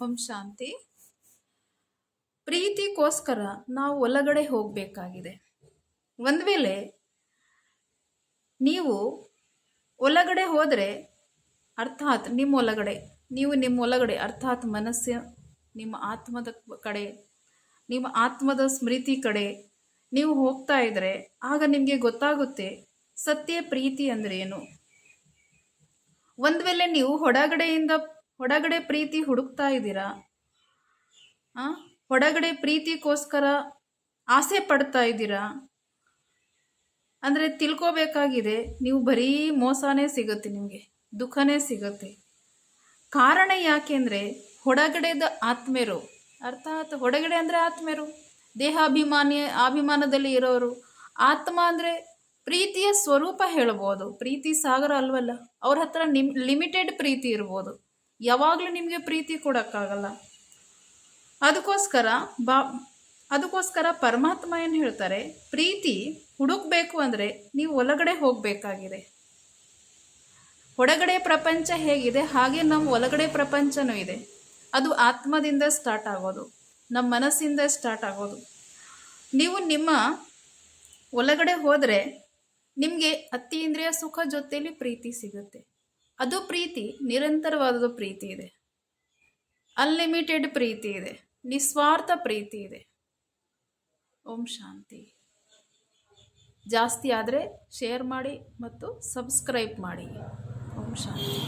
ಓಂ ಶಾಂತಿ. ಪ್ರೀತಿಗೋಸ್ಕರ ನಾವು ಒಳಗಡೆ ಹೋಗಬೇಕಾಗಿದೆ. ಒಂದು ವೇಳೆ ನೀವು ಒಳಗಡೆ ಹೋದರೆ ಅರ್ಥಾತ್ ನಿಮ್ಮ ಒಳಗಡೆ ಅರ್ಥಾತ್ ಮನಸ್ಸು, ನಿಮ್ಮ ಆತ್ಮದ ಕಡೆ, ನಿಮ್ಮ ಆತ್ಮದ ಸ್ಮೃತಿ ಕಡೆ ನೀವು ಹೋಗ್ತಾ ಇದ್ರೆ ಆಗ ನಿಮಗೆ ಗೊತ್ತಾಗುತ್ತೆ ಸತ್ಯ ಪ್ರೀತಿ ಅಂದ್ರೆ ಏನು. ಒಂದು ವೇಳೆ ನೀವು ಹೊರಗಡೆ ಪ್ರೀತಿ ಹುಡುಕ್ತಾ ಇದ್ದೀರಾ, ಹೊರಗಡೆ ಪ್ರೀತಿಗೋಸ್ಕರ ಆಸೆ ಪಡ್ತಾ ಇದ್ದೀರಾ ಅಂದರೆ ತಿಳ್ಕೋಬೇಕಾಗಿದೆ, ನೀವು ಬರೀ ಮೋಸನೇ ಸಿಗುತ್ತೆ, ನಿಮಗೆ ದುಃಖನೇ ಸಿಗುತ್ತೆ. ಕಾರಣ ಯಾಕೆಂದರೆ ಹೊರಗಡೆದ ಆತ್ಮೇರು, ಅರ್ಥಾತ್ ಹೊರಗಡೆ ಅಂದರೆ ಆತ್ಮೇರು, ಅಭಿಮಾನದಲ್ಲಿ ಇರೋರು. ಆತ್ಮ ಅಂದರೆ ಪ್ರೀತಿಯ ಸ್ವರೂಪ ಹೇಳ್ಬೋದು, ಪ್ರೀತಿ ಸಾಗರ ಅಲ್ವಲ್ಲ. ಅವ್ರ ಹತ್ರ ಲಿಮಿಟೆಡ್ ಪ್ರೀತಿ ಇರ್ಬೋದು, ಯಾವಾಗಲೂ ನಿಮಗೆ ಪ್ರೀತಿ ಕೊಡೋಕ್ಕಾಗಲ್ಲ. ಅದಕ್ಕೋಸ್ಕರ ಪರಮಾತ್ಮ ಏನು ಹೇಳ್ತಾರೆ, ಪ್ರೀತಿ ಹುಡುಕ್ಬೇಕು ಅಂದರೆ ನೀವು ಒಳಗಡೆ ಹೋಗಬೇಕಾಗಿದೆ. ಹೊರಗಡೆ ಪ್ರಪಂಚ ಹೇಗಿದೆ ಹಾಗೆ ನಮ್ಮ ಒಳಗಡೆ ಪ್ರಪಂಚನೂ ಇದೆ. ಅದು ಆತ್ಮದಿಂದ ಸ್ಟಾರ್ಟ್ ಆಗೋದು, ನಮ್ಮ ಮನಸ್ಸಿಂದ ಸ್ಟಾರ್ಟ್ ಆಗೋದು. ನೀವು ನಿಮ್ಮ ಒಳಗಡೆ ಹೋದರೆ ನಿಮಗೆ ಅತೀಂದ್ರಿಯ ಸುಖ ಜೊತೆಯಲ್ಲಿ ಪ್ರೀತಿ ಸಿಗುತ್ತೆ. ಅದು ಪ್ರೀತಿ ನಿರಂತರವಾದ ಪ್ರೀತಿ ಇದೆ, ಅನ್ಲಿಮಿಟೆಡ್ ಪ್ರೀತಿ ಇದೆ, ನಿಸ್ವಾರ್ಥ ಪ್ರೀತಿ ಇದೆ. ಓಂ ಶಾಂತಿ. ಜಾಸ್ತಿ ಆದರೆ ಶೇರ್ ಮಾಡಿ ಮತ್ತು ಸಬ್ಸ್ಕ್ರೈಬ್ ಮಾಡಿ. ಓಂ ಶಾಂತಿ.